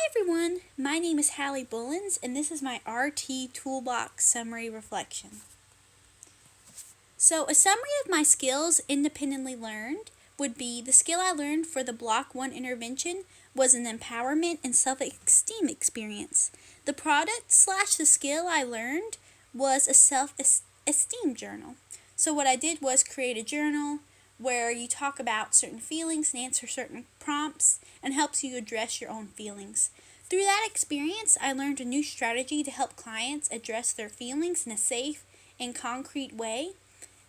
everyone, my name is Hallie Bullens and this is my RT Toolbox Summary Reflection. So a summary of my skills independently learned would be the skill I learned for the Block 1 intervention was an empowerment and self-esteem experience. The product/the skill I learned was a self-esteem journal. So what I did was create a journal where you talk about certain feelings and answer certain prompts and helps you address your own feelings. Through that experience, I learned a new strategy to help clients address their feelings in a safe and concrete way.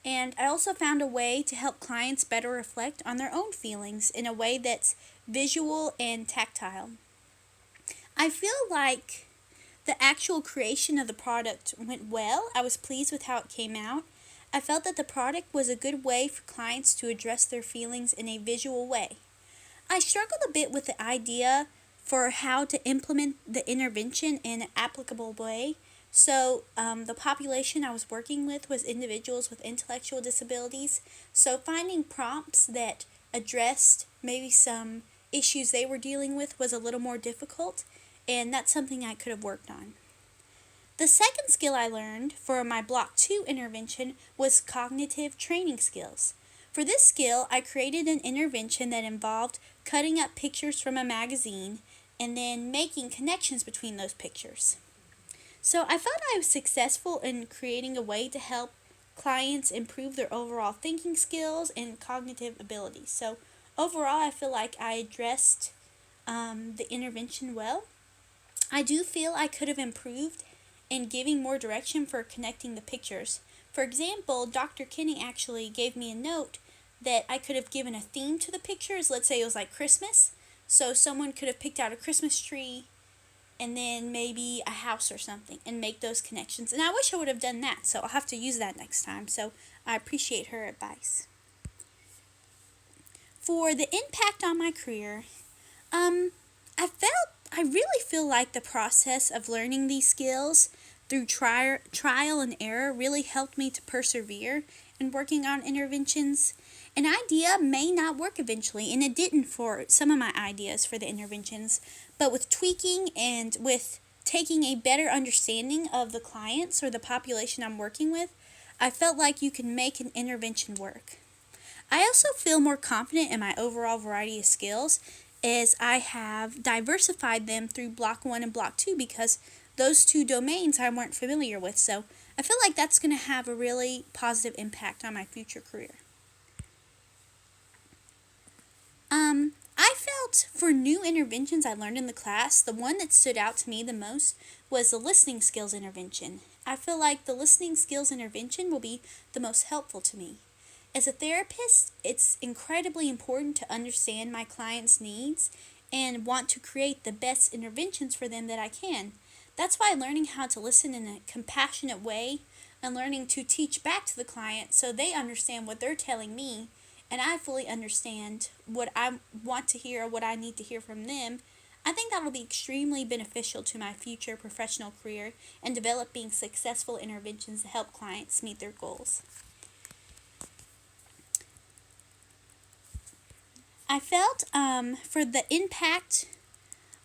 And I also found a way to help clients better reflect on their own feelings in a way that's visual and tactile. I feel like the actual creation of the product went well. I was pleased with how it came out. I felt that the product was a good way for clients to address their feelings in a visual way. I struggled a bit with the idea for how to implement the intervention in an applicable way. So the population I was working with was individuals with intellectual disabilities. So finding prompts that addressed maybe some issues they were dealing with was a little more difficult, and that's something I could have worked on. The second skill I learned for my Block 2 intervention was cognitive training skills. For this skill, I created an intervention that involved cutting up pictures from a magazine and then making connections between those pictures. So I felt I was successful in creating a way to help clients improve their overall thinking skills and cognitive abilities. So overall, I feel like I addressed the intervention well. I do feel I could have improved in giving more direction for connecting the pictures. For example, Dr. Kinney actually gave me a note that I could have given a theme to the pictures. Let's say it was like Christmas. So someone could have picked out a Christmas tree and then maybe a house or something and make those connections. And I wish I would have done that, so I'll have to use that next time. So I appreciate her advice. For the impact on my career, I really feel like the process of learning these skills through trial and error really helped me to persevere in working on interventions. An idea may not work eventually, and it didn't for some of my ideas for the interventions, but with tweaking and with taking a better understanding of the clients or the population I'm working with, I felt like you can make an intervention work. I also feel more confident in my overall variety of skills as I have diversified them through Block 1 and Block 2 because those two domains I weren't familiar with. So I feel like that's going to have a really positive impact on my future career. I felt for new interventions I learned in the class, the one that stood out to me the most was the listening skills intervention. I feel like the listening skills intervention will be the most helpful to me. As a therapist, it's incredibly important to understand my clients' needs and want to create the best interventions for them that I can. That's why learning how to listen in a compassionate way and learning to teach back to the client so they understand what they're telling me and I fully understand what I want to hear or what I need to hear from them, I think that will be extremely beneficial to my future professional career and developing successful interventions to help clients meet their goals. I felt for the impact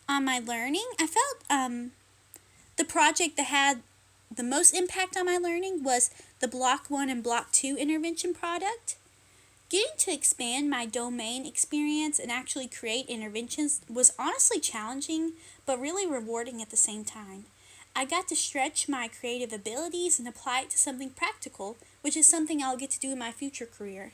on my learning, I felt the project that had the most impact on my learning was the Block 1 and Block 2 intervention product. Getting to expand my domain experience and actually create interventions was honestly challenging, but really rewarding at the same time. I got to stretch my creative abilities and apply it to something practical, which is something I'll get to do in my future career.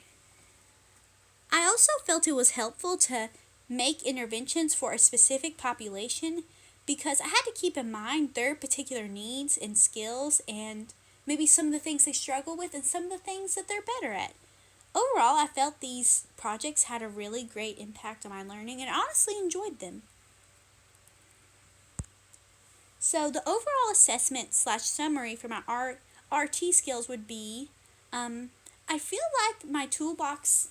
I also felt it was helpful to make interventions for a specific population because I had to keep in mind their particular needs and skills and maybe some of the things they struggle with and some of the things that they're better at. Overall, I felt these projects had a really great impact on my learning and honestly enjoyed them. So the overall assessment/summary for my RT skills would be, I feel like my toolbox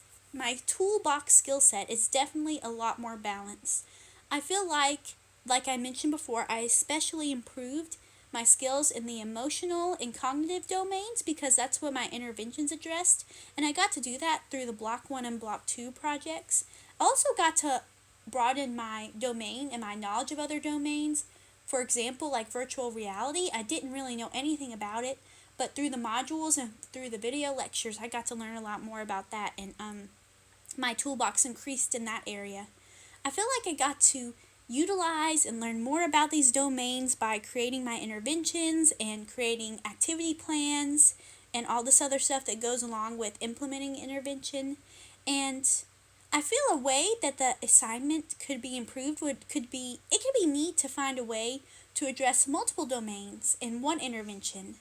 skill set is definitely a lot more balanced. I feel like I mentioned before, I especially improved my skills in the emotional and cognitive domains because that's what my interventions addressed, and I got to do that through the Block 1 and Block 2 projects. I also got to broaden my domain and my knowledge of other domains. For example, like virtual reality, I didn't really know anything about it, but through the modules and through the video lectures, I got to learn a lot more about that, and my toolbox increased in that area. I feel like I got to utilize and learn more about these domains by creating my interventions and creating activity plans and all this other stuff that goes along with implementing intervention. And I feel a way that the assignment could be improved could be neat to find a way to address multiple domains in one intervention.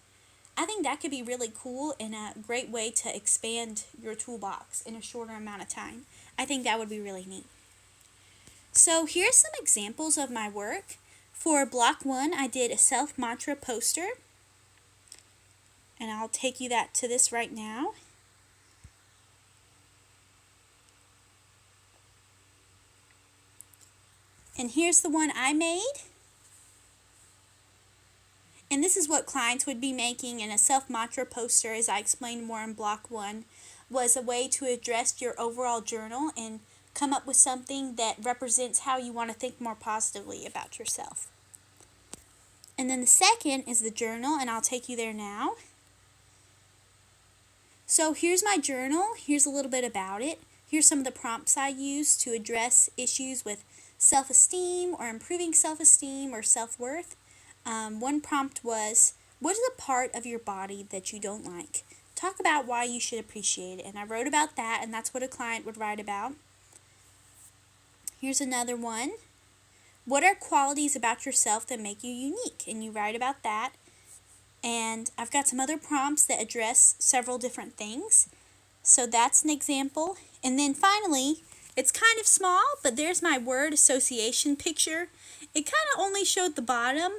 I think that could be really cool and a great way to expand your toolbox in a shorter amount of time. I think that would be really neat. So here's some examples of my work. For block 1, I did a self-mantra poster, and I'll take you to this right now. And here's the one I made. And this is what clients would be making in a self-mantra poster, as I explained more in block 1, was a way to address your overall journal and come up with something that represents how you want to think more positively about yourself. And then the second is the journal, and I'll take you there now. So here's my journal. Here's a little bit about it. Here's some of the prompts I use to address issues with self-esteem or improving self-esteem or self-worth. One prompt was, what is a part of your body that you don't like? Talk about why you should appreciate it. And I wrote about that, and that's what a client would write about. Here's another one. What are qualities about yourself that make you unique? And you write about that. And I've got some other prompts that address several different things. So that's an example. And then finally, it's kind of small, but there's my word association picture. It kind of only showed the bottom,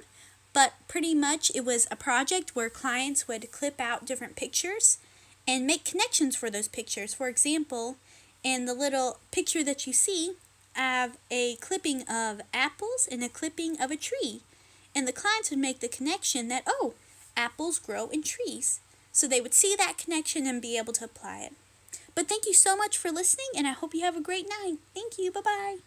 but pretty much it was a project where clients would clip out different pictures and make connections for those pictures. For example, in the little picture that you see, I have a clipping of apples and a clipping of a tree. And the clients would make the connection that, oh, apples grow in trees. So they would see that connection and be able to apply it. But thank you so much for listening, and I hope you have a great night. Thank you. Bye-bye.